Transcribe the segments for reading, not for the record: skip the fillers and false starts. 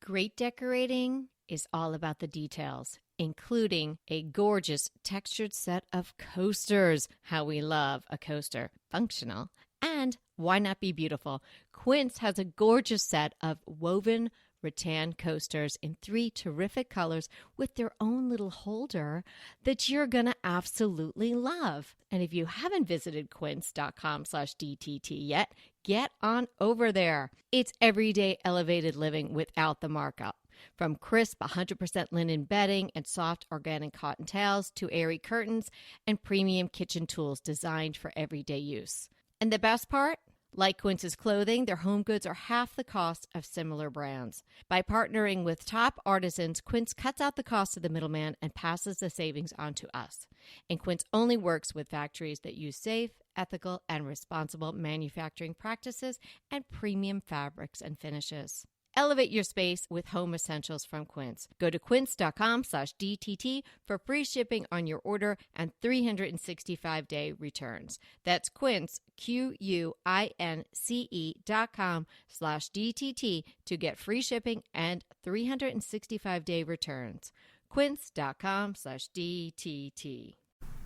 Great decorating is all about the details, including a gorgeous textured set of coasters. How we love a coaster. Functional. And why not be beautiful? Quince has a gorgeous set of woven rattan coasters in 3 terrific colors with their own little holder that you're going to absolutely love. And if you haven't visited quince.com/DTT yet, get on over there. It's everyday elevated living without the markup. From crisp 100% linen bedding and soft organic cotton towels to airy curtains and premium kitchen tools designed for everyday use. And the best part? Like Quince's clothing, their home goods are half the cost of similar brands. By partnering with top artisans, Quince cuts out the cost of the middleman and passes the savings on to us. And Quince only works with factories that use safe, ethical, and responsible manufacturing practices and premium fabrics and finishes. Elevate your space with home essentials from Quince. Go to quince.com/DTT for free shipping on your order and 365-day returns. That's Quince, QUINCE.com/DTT to get free shipping and 365-day returns. Quince.com/DTT.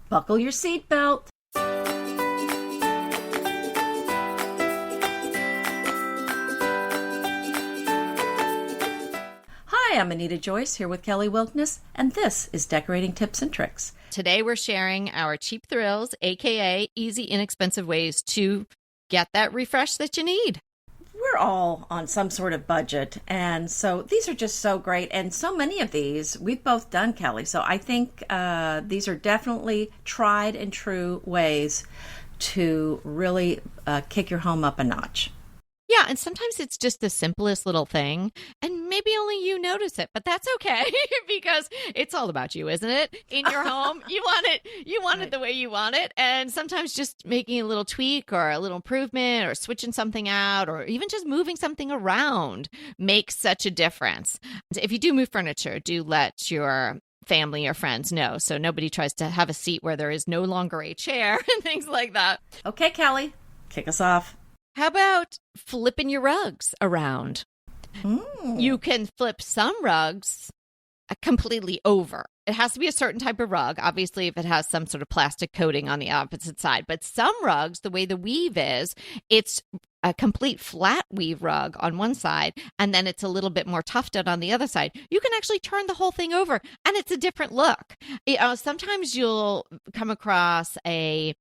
Buckle your seatbelt. Hi, I'm Anita Joyce here with Kelly Wilkness, and this is Decorating Tips and Tricks. Today we're sharing our cheap thrills, aka easy, inexpensive ways to get that refresh that you need. We're all on some sort of budget, and so these are just so great, and so many of these we've both done, Kelly. So I think these are definitely tried and true ways to really kick your home up a notch. Yeah, and sometimes it's just the simplest little thing, and maybe only you notice it, but that's okay because it's all about you, isn't it? In your home, you want it right. The way you want it, and sometimes just making a little tweak or a little improvement or switching something out or even just moving something around makes such a difference. If you do move furniture, do let your family or friends know so nobody tries to have a seat where there is no longer a chair and things like that. Okay, Kelly, kick us off. How about flipping your rugs around? You can flip some rugs completely over. It has to be a certain type of rug, obviously, if it has some sort of plastic coating on the opposite side. But some rugs, the way the weave is, it's a complete flat weave rug on one side, and then it's a little bit more tufted on the other side. You can actually turn the whole thing over, and it's a different look. Sometimes you'll come across a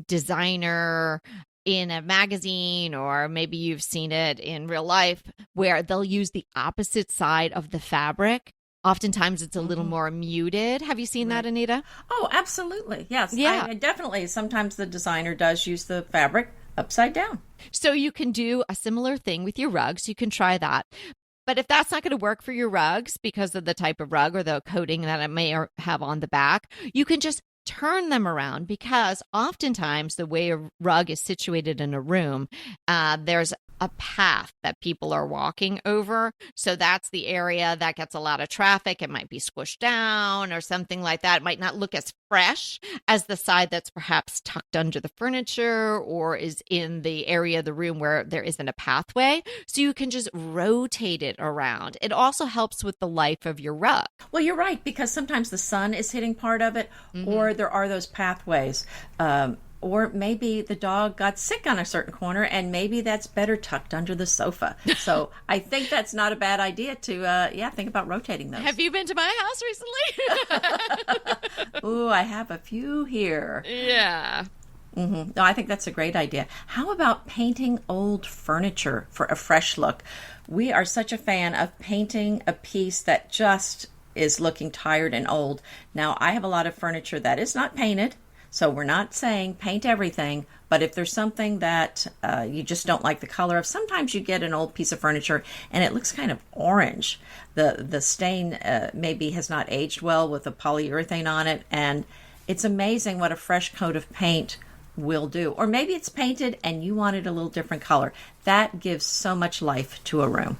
designer in a magazine, or maybe you've seen it in real life, where they'll use the opposite side of the fabric. Oftentimes it's a little more muted. Have you seen that, Anita? Oh, absolutely. Yes. Yeah. Definitely. Sometimes the designer does use the fabric upside down. So you can do a similar thing with your rugs. You can try that. But if that's not going to work for your rugs because of the type of rug or the coating that it may have on the back, you can just turn them around, because oftentimes the way a rug is situated in a room, there's a path that people are walking over. So that's the area that gets a lot of traffic. It might be squished down or something like that. It might not look as fresh as the side that's perhaps tucked under the furniture or is in the area of the room where there isn't a pathway. So you can just rotate it around. It also helps with the life of your rug. Well, you're right, because sometimes the sun is hitting part of it, or there are those pathways. Or maybe the dog got sick on a certain corner, and maybe that's better tucked under the sofa. So I think that's not a bad idea to, think about rotating those. Have you been to my house recently? Ooh, I have a few here. Yeah. No, I think that's a great idea. How about painting old furniture for a fresh look? We are such a fan of painting a piece that just is looking tired and old. Now, I have a lot of furniture that is not painted. So we're not saying paint everything, but if there's something that you just don't like the color of, sometimes you get an old piece of furniture and it looks kind of orange. The stain maybe has not aged well with the polyurethane on it, and it's amazing what a fresh coat of paint will do. Or maybe it's painted and you wanted a little different color. That gives so much life to a room.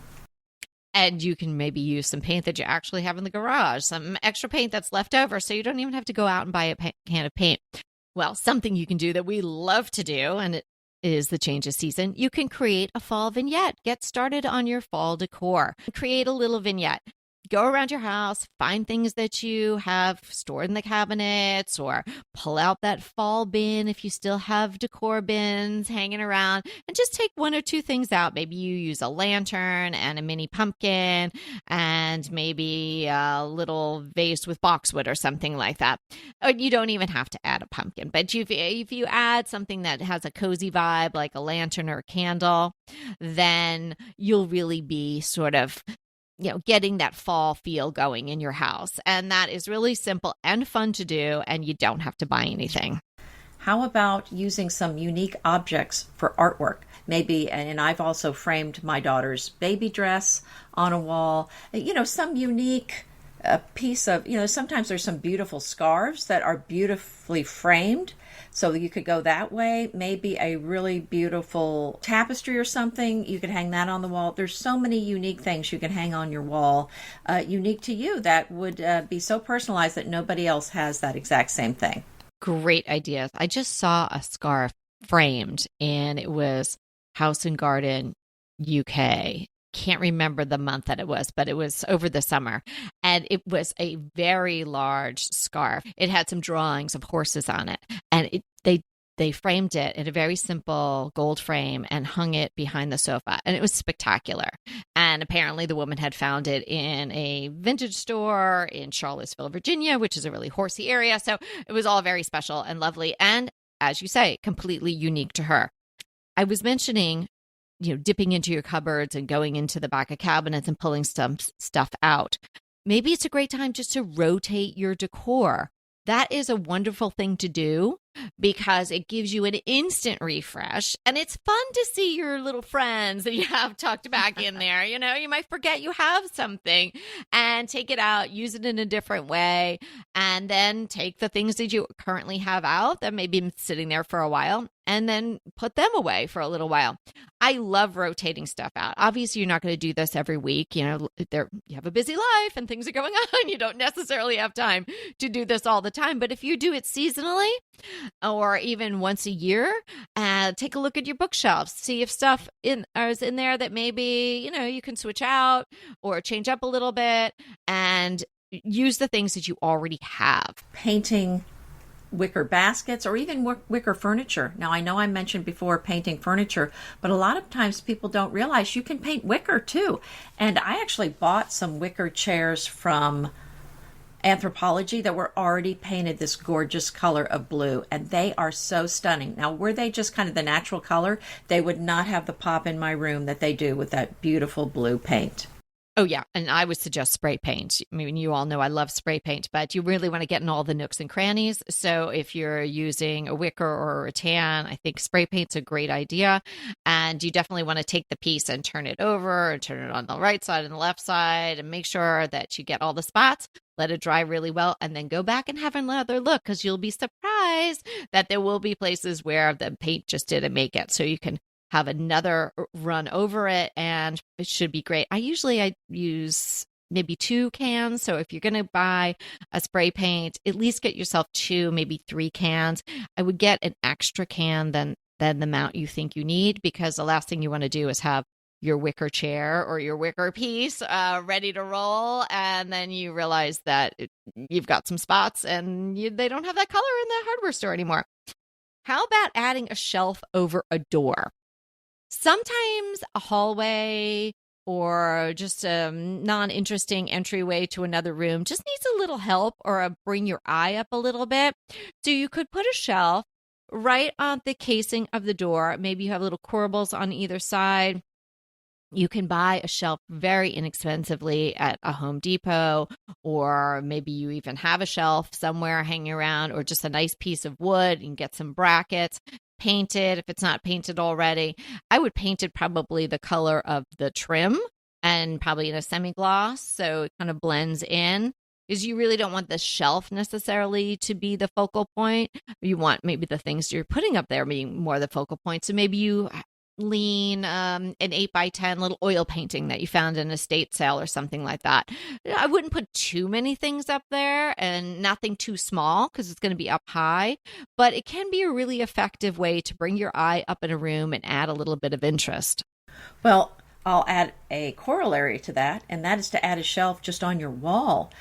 And you can maybe use some paint that you actually have in the garage, some extra paint that's left over, so you don't even have to go out and buy a can of paint. Well, something you can do that we love to do, and is the change of season, you can create a fall vignette. Get started on your fall decor. Create a little vignette. Go around your house, find things that you have stored in the cabinets, or pull out that fall bin if you still have decor bins hanging around, and just take one or two things out. Maybe you use a lantern and a mini pumpkin and maybe a little vase with boxwood or something like that. Or you don't even have to add a pumpkin, but if you add something that has a cozy vibe like a lantern or a candle, then you'll really be sort of getting that fall feel going in your house. And that is really simple and fun to do, and you don't have to buy anything. How about using some unique objects for artwork? Maybe, and I've also framed my daughter's baby dress on a wall. Some unique piece of, sometimes there's some beautiful scarves that are beautifully framed. So you could go that way. Maybe a really beautiful tapestry or something. You could hang that on the wall. There's so many unique things you can hang on your wall, unique to you, that would be so personalized that nobody else has that exact same thing. Great ideas. I just saw a scarf framed, and it was House and Garden, UK. Can't remember the month that it was, but it was over the summer. And it was a very large scarf. It had some drawings of horses on it. And they framed it in a very simple gold frame and hung it behind the sofa. And it was spectacular. And apparently the woman had found it in a vintage store in Charlottesville, Virginia, which is a really horsey area. So it was all very special and lovely. And as you say, completely unique to her. I was mentioning dipping into your cupboards and going into the back of cabinets and pulling some stuff out. Maybe it's a great time just to rotate your decor. That is a wonderful thing to do because it gives you an instant refresh, and it's fun to see your little friends that you have tucked back in there. You might forget you have something and take it out, use it in a different way, and then take the things that you currently have out that maybe been sitting there for a while and then put them away for a little while. I love rotating stuff out. Obviously, you're not going to do this every week. You have a busy life and things are going on. You don't necessarily have time to do this all the time. But if you do it seasonally or even once a year, take a look at your bookshelves. See if stuff is in there that maybe, you can switch out or change up a little bit, and use the things that you already have. Painting wicker baskets or even wicker furniture. Now, I know I mentioned before painting furniture, but a lot of times people don't realize you can paint wicker too. And I actually bought some wicker chairs from Anthropology that were already painted this gorgeous color of blue, and they are so stunning. Now, were they just kind of the natural color, they would not have the pop in my room that they do with that beautiful blue paint. Oh, yeah. And I would suggest spray paint. I mean, you all know I love spray paint, but you really want to get in all the nooks and crannies. So if you're using a wicker or a tan, I think spray paint's a great idea. And you definitely want to take the piece and turn it over and turn it on the right side and the left side and make sure that you get all the spots. Let it dry really well, and then go back and have another look, because you'll be surprised that there will be places where the paint just didn't make it. So you can have another run over it, and it should be great. I use maybe 2 cans. So if you're going to buy a spray paint, at least get yourself 2, maybe 3 cans. I would get an extra can than the amount you think you need, because the last thing you want to do is have your wicker chair or your wicker piece ready to roll, and then you realize that you've got some spots and they don't have that color in the hardware store anymore. How about adding a shelf over a door? Sometimes a hallway or just a non-interesting entryway to another room just needs a little help or bring your eye up a little bit. So you could put a shelf right on the casing of the door. Maybe you have little corbels on either side. You can buy a shelf very inexpensively at a Home Depot, or maybe you even have a shelf somewhere hanging around, or just a nice piece of wood. You can get some brackets. Paint it if it's not painted already. I would paint it probably the color of the trim and probably in a semi-gloss, so it kind of blends in, because you really don't want the shelf necessarily to be the focal point. You want maybe the things you're putting up there being more the focal point. So maybe you lean, an 8x10 little oil painting that you found in an estate sale or something like that. I wouldn't put too many things up there and nothing too small because it's going to be up high, but it can be a really effective way to bring your eye up in a room and add a little bit of interest. Well, I'll add a corollary to that, and that is to add a shelf just on your wall.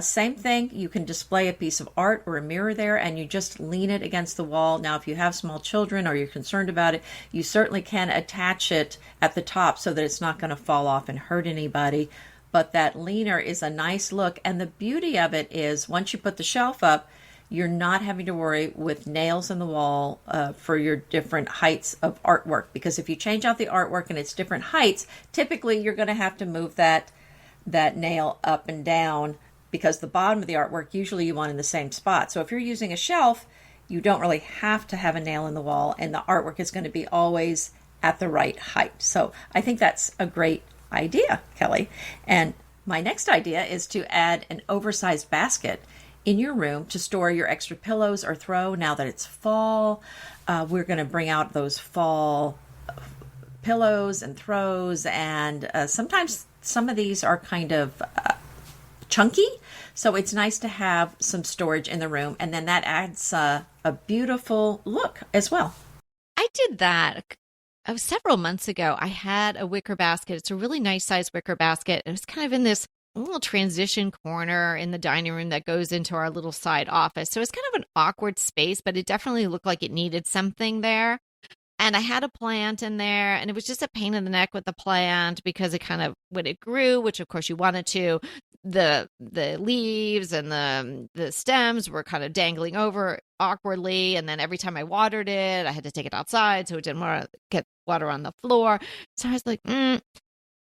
Same thing, you can display a piece of art or a mirror there, and you just lean it against the wall. Now, if you have small children or you're concerned about it, you certainly can attach it at the top so that it's not going to fall off and hurt anybody. But that leaner is a nice look, and the beauty of it is once you put the shelf up, you're not having to worry with nails in the wall for your different heights of artwork. Because if you change out the artwork and it's different heights, typically you're going to have to move that nail up and down because the bottom of the artwork usually you want in the same spot. So if you're using a shelf, you don't really have to have a nail in the wall, and the artwork is going to be always at the right height. So I think that's a great idea, Kelly. And my next idea is to add an oversized basket in your room to store your extra pillows or throw. Now that it's fall, we're going to bring out those fall pillows and throws, and sometimes some of these are kind of chunky, so it's nice to have some storage in the room, and then that adds a beautiful look as well. I did that several months ago. I had a wicker basket. It's a really nice size wicker basket. It was kind of in this little transition corner in the dining room that goes into our little side office. So it's kind of an awkward space, but it definitely looked like it needed something there. And I had a plant in there, and it was just a pain in the neck with the plant because it kind of, when it grew, which of course you wanted to, the leaves and the stems were kind of dangling over awkwardly. And then every time I watered it, I had to take it outside so it didn't want to get water on the floor. So I was like,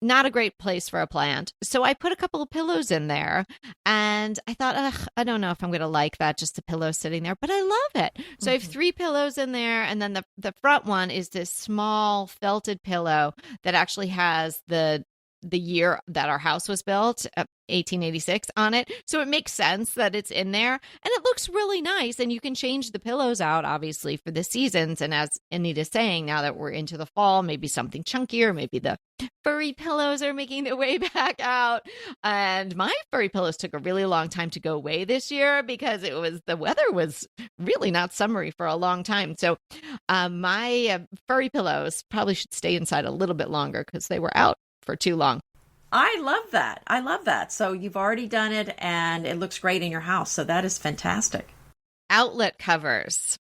not a great place for a plant. So I put a couple of pillows in there, and I thought, I don't know if I'm going to like that, just a pillow sitting there, but I love it. So I have 3 pillows in there, and then the front one is this small felted pillow that actually has the year that our house was built, 1886, on it. So it makes sense that it's in there, and it looks really nice. And you can change the pillows out, obviously, for the seasons. And as Anita's saying, now that we're into the fall, maybe something chunkier, maybe the furry pillows are making their way back out. And my furry pillows took a really long time to go away this year because the weather was really not summery for a long time. So my furry pillows probably should stay inside a little bit longer because they were out for too long. I love that. I love that. So you've already done it, and it looks great in your house. So that is fantastic. Outlet covers.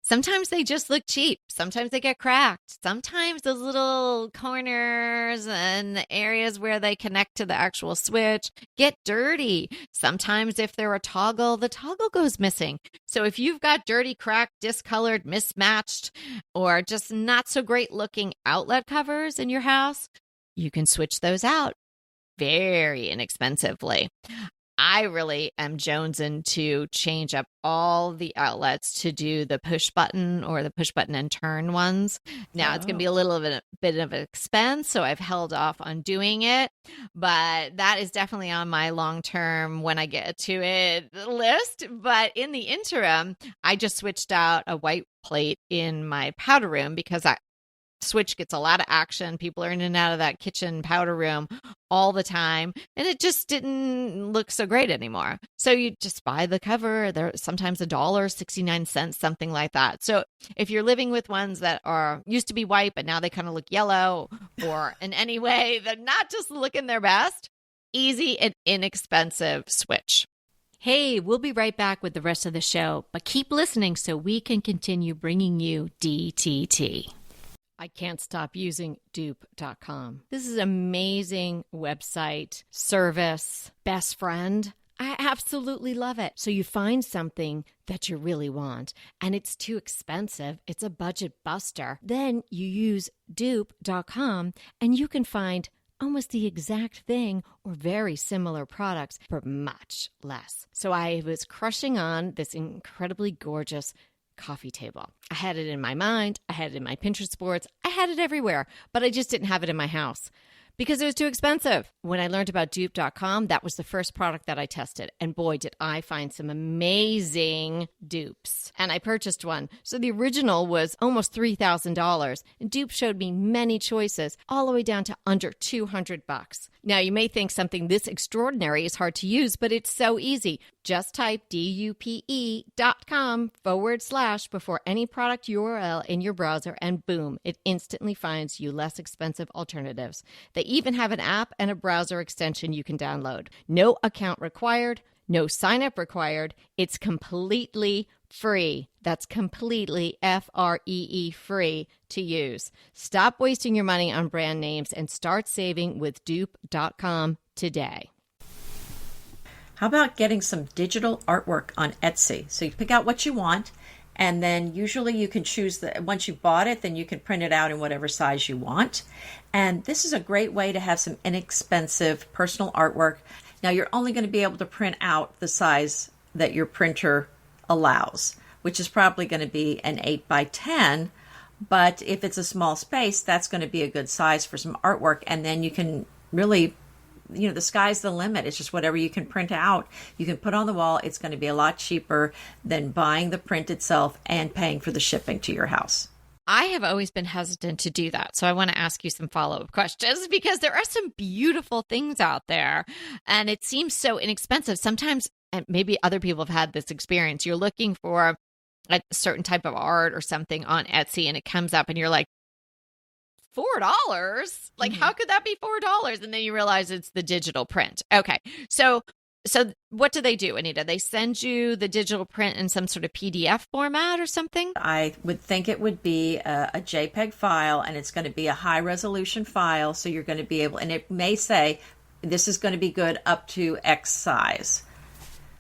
Sometimes they just look cheap. Sometimes they get cracked. Sometimes those little corners and the areas where they connect to the actual switch get dirty. Sometimes if they're a toggle, the toggle goes missing. So if you've got dirty, cracked, discolored, mismatched, or just not so great looking outlet covers in your house, you can switch those out very inexpensively. I really am jonesing to change up all the outlets to do the push button or the push button and turn ones. Now it's going to be a little bit of an expense, so I've held off on doing it. But that is definitely on my long-term when I get to it list. But in the interim, I just switched out a white plate in my powder room because switch gets a lot of action. People are in and out of that kitchen powder room all the time, and it just didn't look so great anymore. So you just buy the cover. They're sometimes $1.69, something like that. So if you're living with ones that used to be white, but now they kind of look yellow, or in any way they're not just looking their best, easy and inexpensive switch. Hey, we'll be right back with the rest of the show, but keep listening so we can continue bringing you DTT. I can't stop using dupe.com. This is an amazing website, service, best friend. I absolutely love it. So you find something that you really want and it's too expensive. It's a budget buster. Then you use dupe.com and you can find almost the exact thing or very similar products for much less. So I was crushing on this incredibly gorgeous coffee table. I had it in my mind. I had it in my Pinterest boards. I had it everywhere, but I just didn't have it in my house because it was too expensive. When I learned about dupe.com, that was the first product that I tested. And boy, did I find some amazing dupes. And I purchased one. So the original was almost $3,000. And Dupe showed me many choices, all the way down to under $200. Now, you may think something this extraordinary is hard to use, but it's so easy. Just type dupe.com / before any product URL in your browser, and boom, it instantly finds you less expensive alternatives. They even have an app and a browser extension you can download. No account required, no sign up required. It's completely free. That's completely free free to use. Stop wasting your money on brand names and start saving with dupe.com today. How about getting some digital artwork on Etsy? So you pick out what you want, and then usually you can choose once you've bought it, then you can print it out in whatever size you want. And this is a great way to have some inexpensive personal artwork. Now, you're only going to be able to print out the size that your printer allows, which is probably going to be an 8 by 10. But if it's a small space, that's going to be a good size for some artwork. And then you can really, the sky's the limit. It's just whatever you can print out, you can put on the wall. It's going to be a lot cheaper than buying the print itself and paying for the shipping to your house. I have always been hesitant to do that. So I want to ask you some follow-up questions, because there are some beautiful things out there and it seems so inexpensive. Sometimes, and maybe other people have had this experience, you're looking for a certain type of art or something on Etsy and it comes up and you're like, $4? Like, how could that be $4? And then you realize it's the digital print. Okay. So what do they do, Anita? They send you the digital print in some sort of PDF format or something? I would think it would be a JPEG file, and it's going to be a high resolution file. So you're going to be able, and it may say this is going to be good up to X size.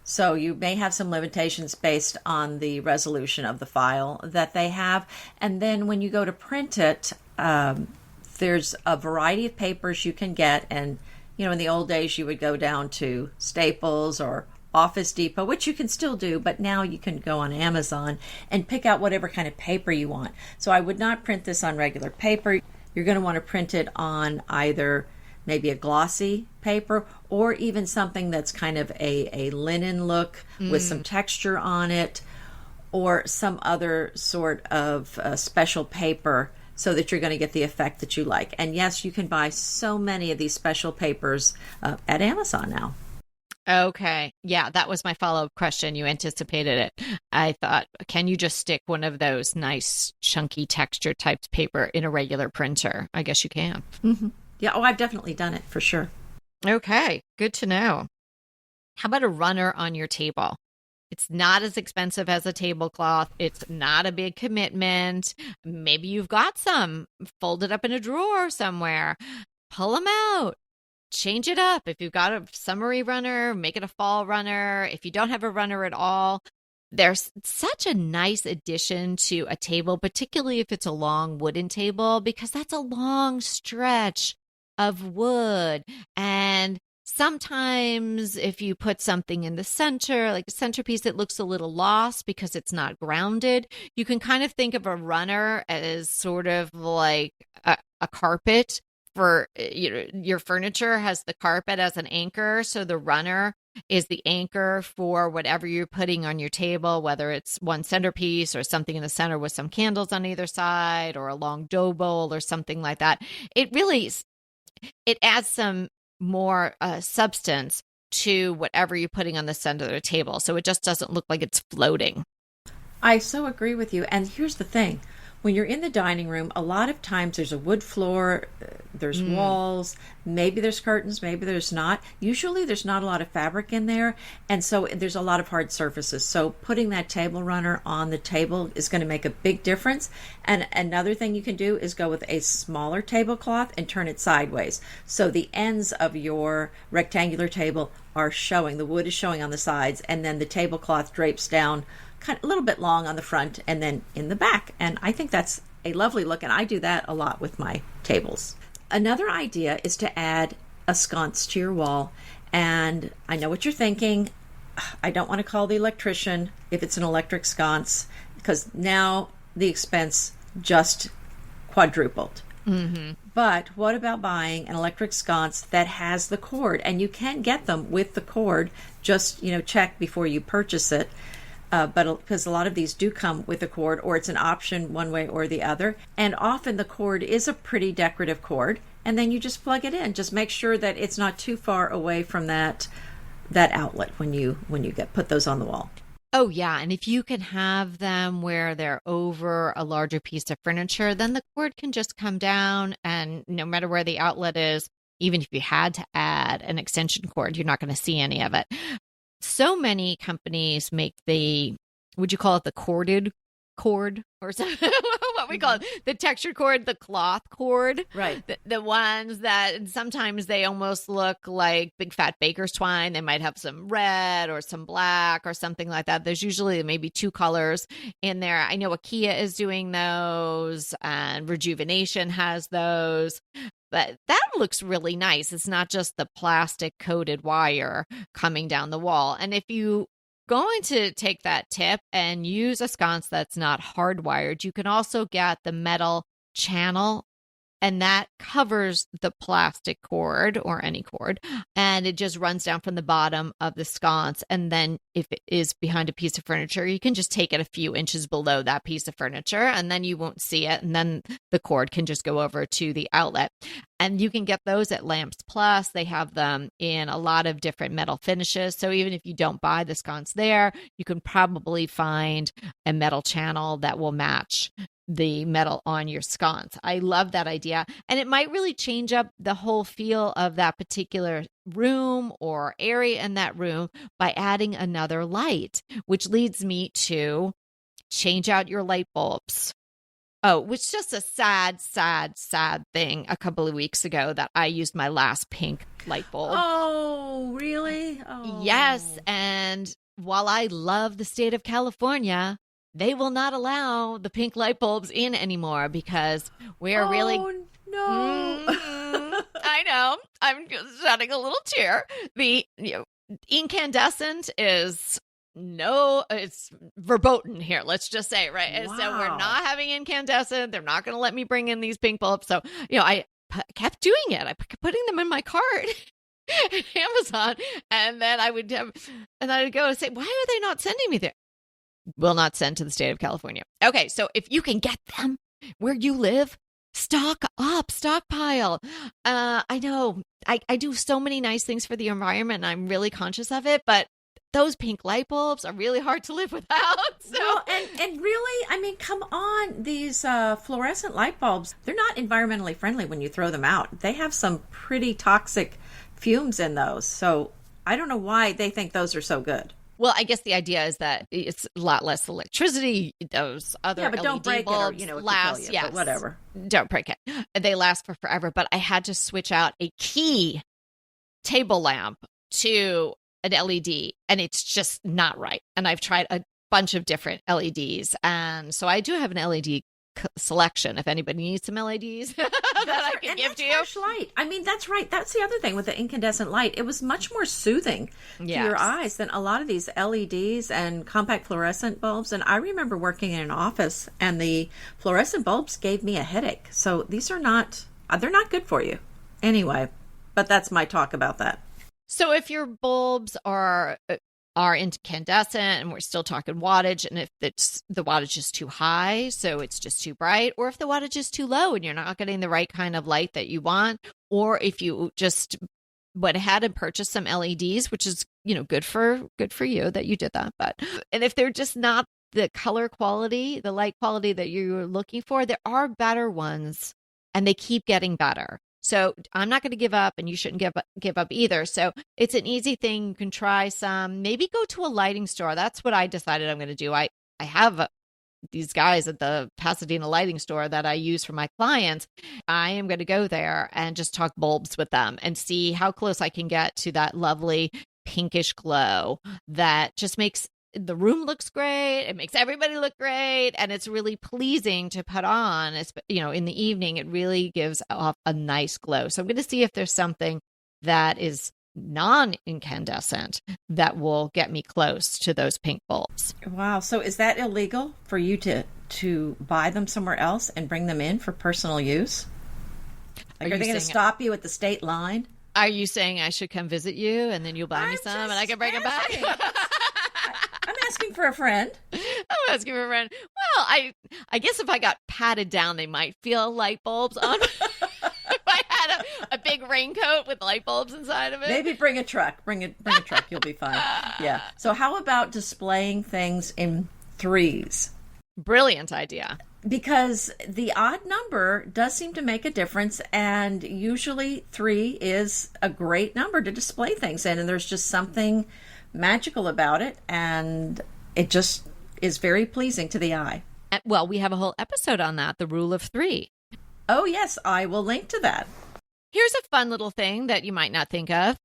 So you may have some limitations based on the resolution of the file that they have. And then when you go to print it, there's a variety of papers you can get. And, in the old days, you would go down to Staples or Office Depot, which you can still do, but now you can go on Amazon and pick out whatever kind of paper you want. So I would not print this on regular paper. You're going to want to print it on either maybe a glossy paper or even something that's kind of a linen look with some texture on it, or some other sort of special paper, so that you're going to get the effect that you like. And yes, you can buy so many of these special papers at Amazon now. Okay. Yeah, that was my follow-up question. You anticipated it. I thought, can you just stick one of those nice, chunky texture typed paper in a regular printer? I guess you can. Mm-hmm. Yeah. Oh, I've definitely done it for sure. Okay. Good to know. How about a runner on your table? It's not as expensive as a tablecloth. It's not a big commitment. Maybe you've got some folded up in a drawer somewhere. Pull them out. Change it up. If you've got a summery runner, make it a fall runner. If you don't have a runner at all, there's such a nice addition to a table, particularly if it's a long wooden table, because that's a long stretch of wood. And sometimes if you put something in the center, like a centerpiece, it looks a little lost because it's not grounded. You can kind of think of a runner as sort of like a carpet for, your furniture has the carpet as an anchor. So the runner is the anchor for whatever you're putting on your table, whether it's one centerpiece or something in the center with some candles on either side, or a long dough bowl or something like that. It adds some more substance to whatever you're putting on the center of the table. So it just doesn't look like it's floating. I so agree with you. And here's the thing. When you're in the dining room, a lot of times there's a wood floor, there's walls, maybe there's curtains, maybe there's not. Usually there's not a lot of fabric in there, and so there's a lot of hard surfaces. So putting that table runner on the table is going to make a big difference. And another thing you can do is go with a smaller tablecloth and turn it sideways. So the ends of your rectangular table are showing, the wood is showing on the sides, and then the tablecloth drapes down kind of a little bit long on the front and then in the back. And I think that's a lovely look, and I do that a lot with my tables. Another idea is to add a sconce to your wall. And I know what you're thinking. I don't want to call the electrician if it's an electric sconce, because now the expense just quadrupled. Mm-hmm. But what about buying an electric sconce that has the cord? And you can get them with the cord. Just, check before you purchase it. But because a lot of these do come with a cord, or it's an option one way or the other. And often the cord is a pretty decorative cord. And then you just plug it in. Just make sure that it's not too far away from that outlet when you put those on the wall. Oh, yeah. And if you can have them where they're over a larger piece of furniture, then the cord can just come down, and no matter where the outlet is, even if you had to add an extension cord, you're not going to see any of it. So many companies make would you call it the corded cord or something? What we call it, the textured cord, the cloth cord, right? The ones that sometimes they almost look like big fat baker's twine. They might have some red or some black or something like that. There's usually maybe 2 colors in there. I know IKEA is doing those, and Rejuvenation has those. But that looks really nice. It's not just the plastic coated wire coming down the wall. And if you going to take that tip and use a sconce that's not hardwired, you can also get the metal channel, and that covers the plastic cord or any cord, and it just runs down from the bottom of the sconce. And then if it is behind a piece of furniture, you can just take it a few inches below that piece of furniture, and then you won't see it, and then the cord can just go over to the outlet. And you can get those at Lamps Plus. They have them in a lot of different metal finishes. So even if you don't buy the sconce there, you can probably find a metal channel that will match the metal on your sconce. I love that idea. And it might really change up the whole feel of that particular room or area in that room by adding another light, which leads me to change out your light bulbs. Oh, which just a sad thing a couple of weeks ago that I used my last pink light bulb. Oh, really? Oh. Yes. And while I love the state of California, they will not allow the pink light bulbs in anymore because we're really... No. I know. I'm just shedding a little tear. The incandescent is... No, it's verboten here. Let's just say, right? Wow. So we're not having incandescent. They're not going to let me bring in these pink bulbs. So, I kept doing it. I kept putting them in my cart at Amazon. And then I would go and say, why are they not sending me there? Will not send to the state of California. Okay. So if you can get them where you live, stock up, stockpile. I know I do so many nice things for the environment, and I'm really conscious of it, but those pink light bulbs are really hard to live without. So. Well, and really, I mean, come on, these fluorescent light bulbs, they're not environmentally friendly when you throw them out. They have some pretty toxic fumes in those. So I don't know why they think those are so good. Well, I guess the idea is that it's a lot less electricity. Those other but LED don't break bulbs it or, last, yes, but whatever. Don't break it. They last for forever. But I had to switch out a key table lamp to an LED, and it's just not right. And I've tried a bunch of different LEDs, and so I do have an LED selection if anybody needs some LEDs that I can give to you. Fresh light. I mean, that's right. That's the other thing with the incandescent light. It was much more soothing to your eyes than a lot of these LEDs and compact fluorescent bulbs. And I remember working in an office, and the fluorescent bulbs gave me a headache. So these are they're not good for you. Anyway, but that's my talk about that. So if your bulbs are incandescent, and we're still talking wattage, and if the wattage is too high, so it's just too bright, or if the wattage is too low and you're not getting the right kind of light that you want, or if you just went ahead and purchased some LEDs, which is good for you that you did that, and if they're just not the color quality, the light quality that you're looking for, there are better ones, and they keep getting better. So I'm not going to give up, and you shouldn't give up either. So it's an easy thing. You can try some, maybe go to a lighting store. That's what I decided I'm going to do. I have these guys at the Pasadena lighting store that I use for my clients. I am going to go there and just talk bulbs with them and see how close I can get to that lovely pinkish glow that just makes the room looks great. It makes everybody look great. And it's really pleasing to put on. It's, in the evening, it really gives off a nice glow. So I'm going to see if there's something that is non-incandescent that will get me close to those pink bulbs. Wow. So is that illegal for you to buy them somewhere else and bring them in for personal use? Like, are they going to stop you at the state line? Are you saying I should come visit you and then you'll buy me some and I can bring it back? I'm asking for a friend. I'm asking for a friend. Well, I guess if I got patted down, they might feel light bulbs on. If I had a big raincoat with light bulbs inside of it. Maybe bring a truck. Bring a truck. You'll be fine. Yeah. So how about displaying things in threes? Brilliant idea. Because the odd number does seem to make a difference, and usually 3 is a great number to display things in, and there's just something magical about it, and it just is very pleasing to the eye. Well, we have a whole episode on that, the rule of 3. Oh, yes, I will link to that. Here's a fun little thing that you might not think of.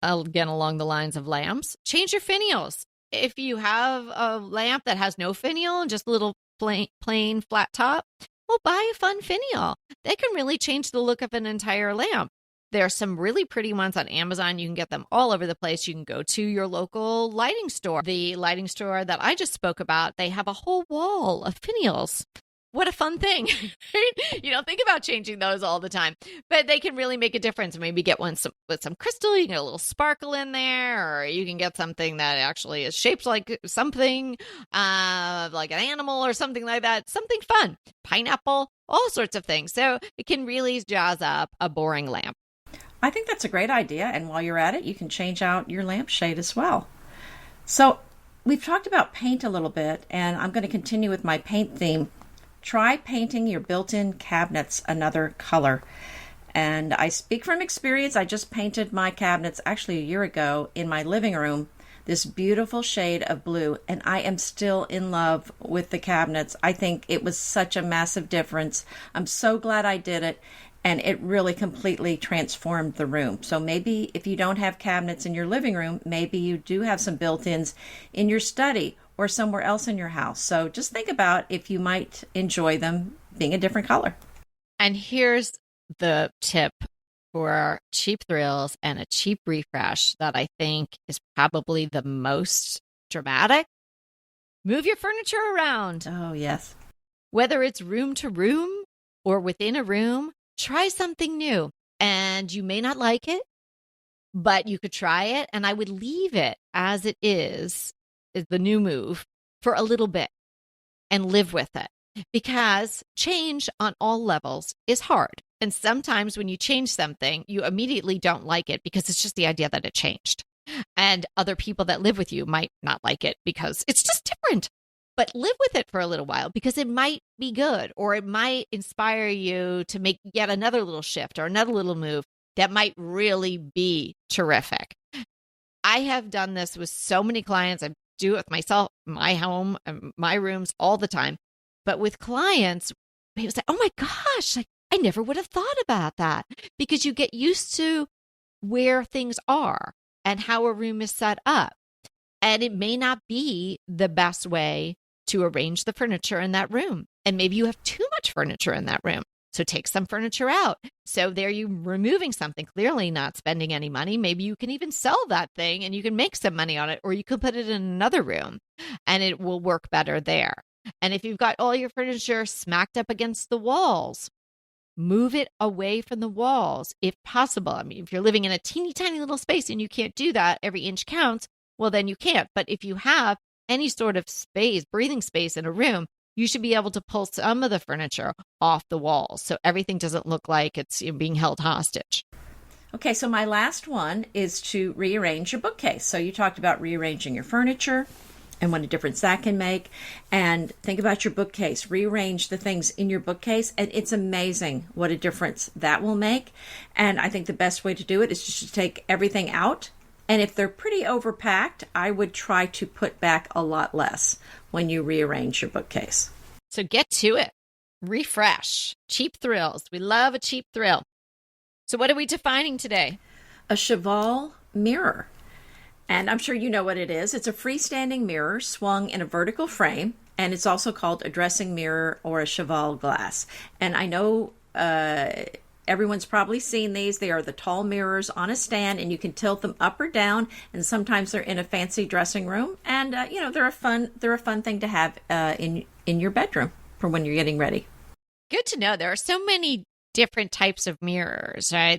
Again, along the lines of lamps, change your finials. If you have a lamp that has no finial and just a little plain flat top, well, buy a fun finial. They can really change the look of an entire lamp. There are some really pretty ones on Amazon. You can get them all over the place. You can go to your local lighting store. The lighting store that I just spoke about, they have a whole wall of finials. What a fun thing. You don't think about changing those all the time, but they can really make a difference. Maybe get one with some crystal, you can get a little sparkle in there, or you can get something that actually is shaped like something, like an animal or something like that. Something fun, pineapple, all sorts of things. So it can really jazz up a boring lamp. I think that's a great idea. And while you're at it, you can change out your lampshade as well. So we've talked about paint a little bit, and I'm going to continue with my paint theme. Try painting your built-in cabinets another color. And I speak from experience. I just painted my cabinets actually a year ago in my living room, this beautiful shade of blue, and I am still in love with the cabinets. I think it was such a massive difference. I'm so glad I did it, and it really completely transformed the room. So maybe if you don't have cabinets in your living room, maybe you do have some built-ins in your study or somewhere else in your house. So just think about if you might enjoy them being a different color. And here's the tip for cheap thrills and a cheap refresh that I think is probably the most dramatic. Move your furniture around. Oh, yes. Whether it's room to room or within a room, try something new. And you may not like it, but you could try it. And I would leave it as it is the new move for a little bit and live with it, because change on all levels is hard. And sometimes when you change something, you immediately don't like it because it's just the idea that it changed. And other people that live with you might not like it because it's just different. But live with it for a little while because it might be good, or it might inspire you to make yet another little shift or another little move that might really be terrific. I have done this with so many clients. I do it with myself, my home, my rooms all the time. But with clients, people say, oh my gosh, like, I never would have thought about that, because you get used to where things are and how a room is set up. And it may not be the best way to arrange the furniture in that room. And maybe you have too much furniture in that room. So take some furniture out. So there you removing something, clearly not spending any money. Maybe you can even sell that thing and you can make some money on it, or you could put it in another room and it will work better there. And if you've got all your furniture smacked up against the walls, move it away from the walls if possible. I mean, if you're living in a teeny tiny little space and you can't do that, every inch counts, well, then you can't. But if you have any sort of space, breathing space in a room, you should be able to pull some of the furniture off the walls so everything doesn't look like it's being held hostage. Okay, so my last one is to rearrange your bookcase. So you talked about rearranging your furniture and what a difference that can make. And think about your bookcase. Rearrange the things in your bookcase, and it's amazing what a difference that will make. And I think the best way to do it is just to take everything out. And if they're pretty overpacked, I would try to put back a lot less when you rearrange your bookcase. So get to it. Refresh. Cheap thrills. We love a cheap thrill. So what are we defining today? A Cheval mirror. And I'm sure you know what it is. It's a freestanding mirror swung in a vertical frame, and it's also called a dressing mirror or a Cheval glass. And I know everyone's probably seen these. They are the tall mirrors on a stand, and you can tilt them up or down. And sometimes they're in a fancy dressing room, and they're a fun thing to have in your bedroom for when you're getting ready. Good to know. There are so many different types of mirrors, right?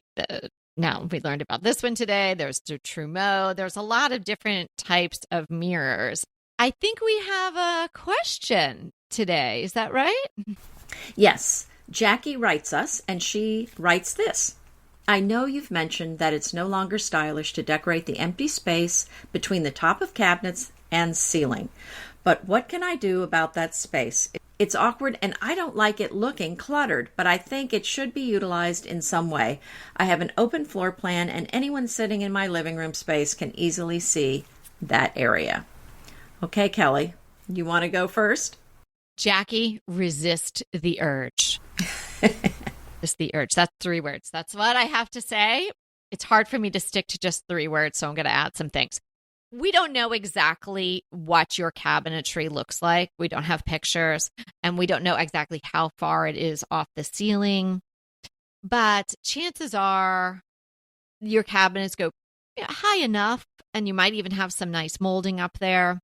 Now, we learned about this one today. There's the Trumeau. There's a lot of different types of mirrors. I think we have a question today. Is that right? Yes. Jackie writes us, and she writes this. I know you've mentioned that it's no longer stylish to decorate the empty space between the top of cabinets and ceiling. But what can I do about that space? It's awkward and I don't like it looking cluttered, but I think it should be utilized in some way. I have an open floor plan and anyone sitting in my living room space can easily see that area. Okay, Kelly, you want to go first? Jackie, resist the urge. Resist the urge. That's 3 words. That's what I have to say. It's hard for me to stick to just 3 words, so I'm going to add some things. We don't know exactly what your cabinetry looks like. We don't have pictures, and we don't know exactly how far it is off the ceiling. But chances are your cabinets go high enough, and you might even have some nice molding up there.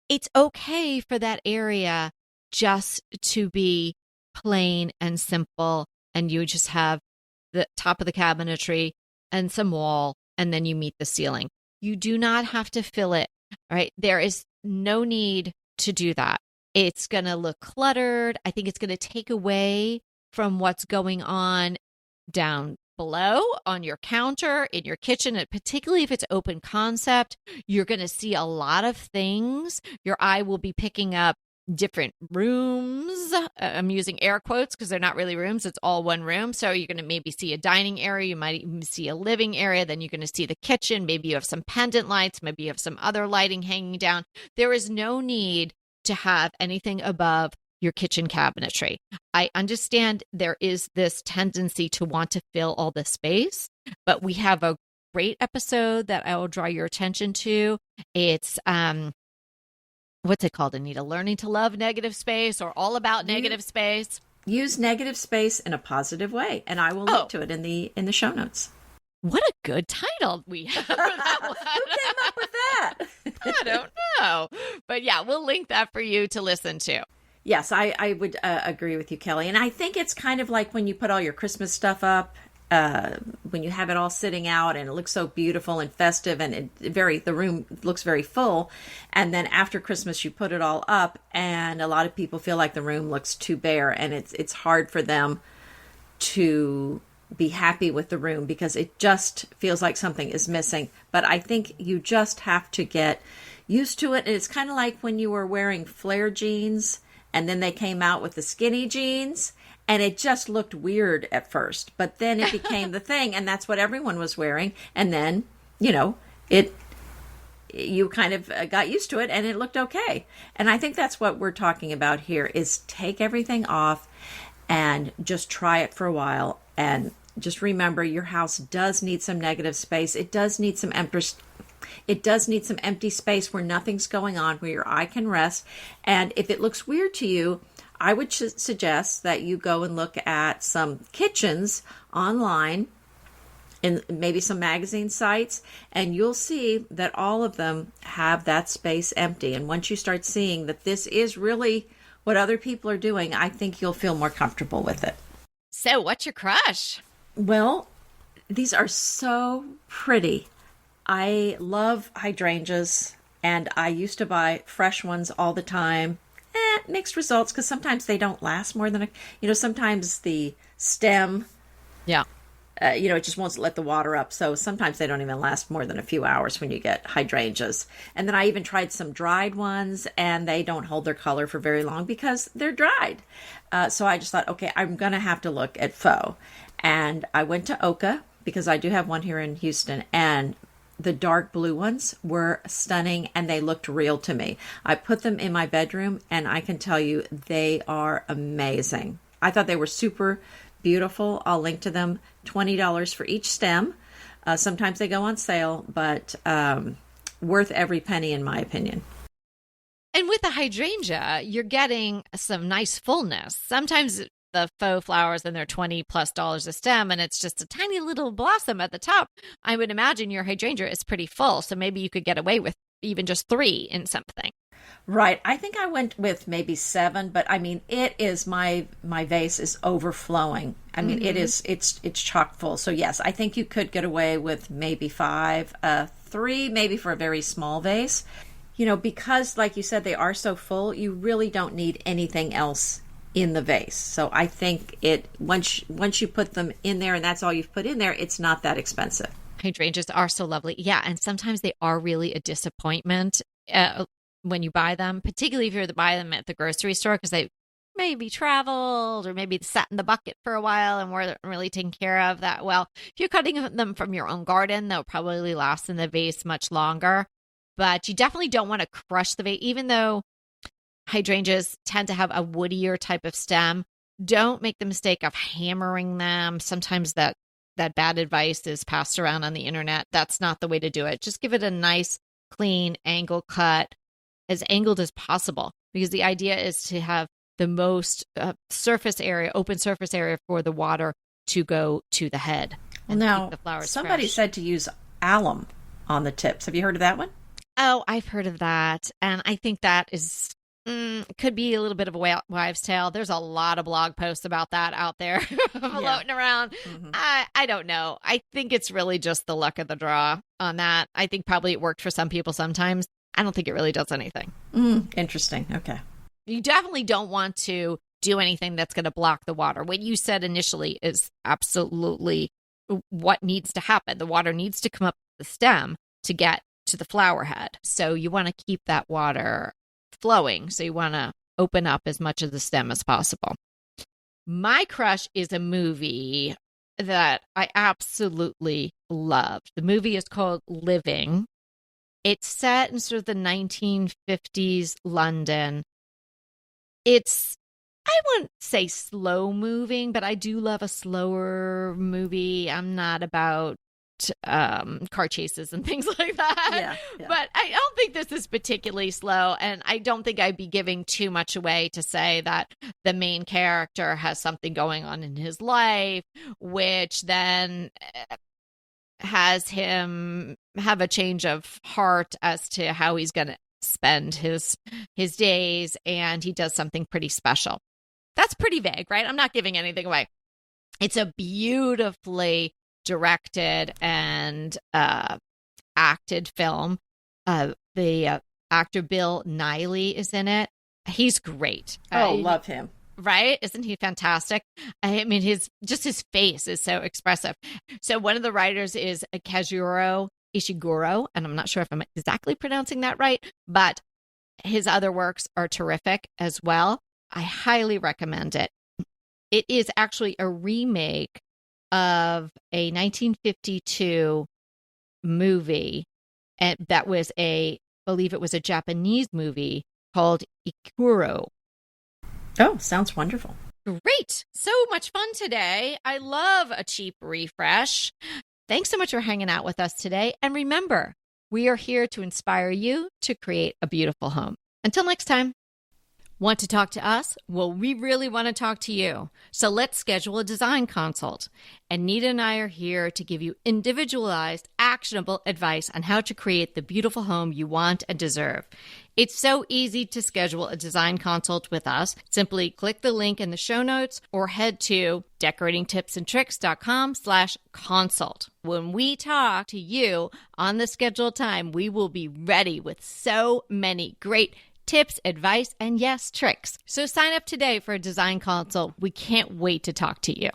It's okay for that area just to be plain and simple, and you just have the top of the cabinetry and some wall, and then you meet the ceiling. You do not have to fill it, right? There is no need to do that. It's going to look cluttered. I think it's going to take away from what's going on down below on your counter, in your kitchen, and particularly if it's open concept, you're going to see a lot of things. Your eye will be picking up different rooms. I'm using air quotes because they're not really rooms. It's all one room. So you're going to maybe see a dining area. You might even see a living area. Then you're going to see the kitchen. Maybe you have some pendant lights. Maybe you have some other lighting hanging down. There is no need to have anything above your kitchen cabinetry. I understand there is this tendency to want to fill all the space, but we have a great episode that I will draw your attention to. It's, what's it called, Anita? Learning to love negative space, or all about negative space. Use negative space in a positive way, and I will link to it in the show notes. What a good title we have for that one. Who came up with that? I don't know. But yeah, we'll link that for you to listen to. Yes, I would agree with you, Kelly. And I think it's kind of like when you put all your Christmas stuff up, when you have it all sitting out and it looks so beautiful and festive, and the room looks very full. And then after Christmas, you put it all up, and a lot of people feel like the room looks too bare, and it's hard for them to be happy with the room because it just feels like something is missing. But I think you just have to get used to it. And it's kind of like when you were wearing flare jeans and then they came out with the skinny jeans, and it just looked weird at first, but then it became the thing, and that's what everyone was wearing. And then, you kind of got used to it, and it looked okay. And I think that's what we're talking about here, is take everything off and just try it for a while. And just remember, your house does need some negative space. It does need some empty space where nothing's going on, where your eye can rest. And if it looks weird to you, I would suggest that you go and look at some kitchens online and maybe some magazine sites, and you'll see that all of them have that space empty. And once you start seeing that this is really what other people are doing, I think you'll feel more comfortable with it. So what's your crush? Well, these are so pretty. I love hydrangeas, and I used to buy fresh ones all the time. Mixed results, because sometimes they don't last more than sometimes the stem, it just won't let the water up. So sometimes they don't even last more than a few hours when you get hydrangeas. And then I even tried some dried ones, and they don't hold their color for very long because they're dried. So I just thought, okay, I'm going to have to look at faux. And I went to Oka, because I do have one here in Houston, and the dark blue ones were stunning, and they looked real to me. I put them in my bedroom, and I can tell you they are amazing. I thought they were super beautiful. I'll link to them. $20 for each stem. Sometimes they go on sale, but worth every penny in my opinion. And with the hydrangea, you're getting some nice fullness. Sometimes the faux flowers, and they're $20+ a stem, and it's just a tiny little blossom at the top. I would imagine your hydrangea is pretty full, so maybe you could get away with even just 3 in something. Right. I think I went with maybe 7, but I mean, it is my vase is overflowing. I mean, it's chock full. So yes, I think you could get away with maybe 5, 3, maybe for a very small vase. Because like you said, they are so full, you really don't need anything else in the vase. So I think once you put them in there and that's all you've put in there, it's not that expensive. Hydrangeas are so lovely. Yeah, and sometimes they are really a disappointment. When you buy them, particularly if you're to buy them at the grocery store, because they maybe traveled or maybe sat in the bucket for a while and weren't really taken care of that well. If you're cutting them from your own garden, they'll probably last in the vase much longer. But you definitely don't want to crush the vase, even though hydrangeas tend to have a woodier type of stem. Don't make the mistake of hammering them. Sometimes that bad advice is passed around on the internet. That's not the way to do it. Just give it a nice, clean angle cut, as angled as possible, because the idea is to have the most open surface area for the water to go to the head. Well, now, somebody said to use alum on the tips. Have you heard of that one? Oh, I've heard of that. And I think that is could be a little bit of a wives' tale. There's a lot of blog posts about that out there floating around. Mm-hmm. I don't know. I think it's really just the luck of the draw on that. I think probably it worked for some people sometimes. I don't think it really does anything. Interesting. Okay. You definitely don't want to do anything that's going to block the water. What you said initially is absolutely what needs to happen. The water needs to come up the stem to get to the flower head. So you want to keep that water flowing. So you want to open up as much of the stem as possible. My crush is a movie that I absolutely loved. The movie is called Living. It's set in sort of the 1950s London. It's, I wouldn't say slow moving, but I do love a slower movie. I'm not about car chases and things like that. Yeah. But I don't think this is particularly slow. And I don't think I'd be giving too much away to say that the main character has something going on in his life, which then has him have a change of heart as to how he's going to spend his days, and he does something pretty special. That's pretty vague, right? I'm not giving anything away. It's a beautifully directed and acted film. The actor Bill Nighy is in it. He's great. Love him. Right? Isn't he fantastic? I mean, his face is so expressive. So one of the writers is Kazuhiro Ishiguro, and I'm not sure if I'm exactly pronouncing that right, but his other works are terrific as well. I highly recommend it. It is actually a remake of a 1952 movie, and that was I believe it was a Japanese movie called Ikuro. Oh, sounds wonderful. Great. So much fun today. I love a cheap refresh. Thanks so much for hanging out with us today. And remember, we are here to inspire you to create a beautiful home. Until next time. Want to talk to us? Well, we really want to talk to you. So let's schedule a design consult. Anita and I are here to give you individualized, actionable advice on how to create the beautiful home you want and deserve. It's so easy to schedule a design consult with us. Simply click the link in the show notes or head to decoratingtipsandtricks.com/consult. When we talk to you on the scheduled time, we will be ready with so many great tips, advice, and yes, tricks. So sign up today for a design consult. We can't wait to talk to you.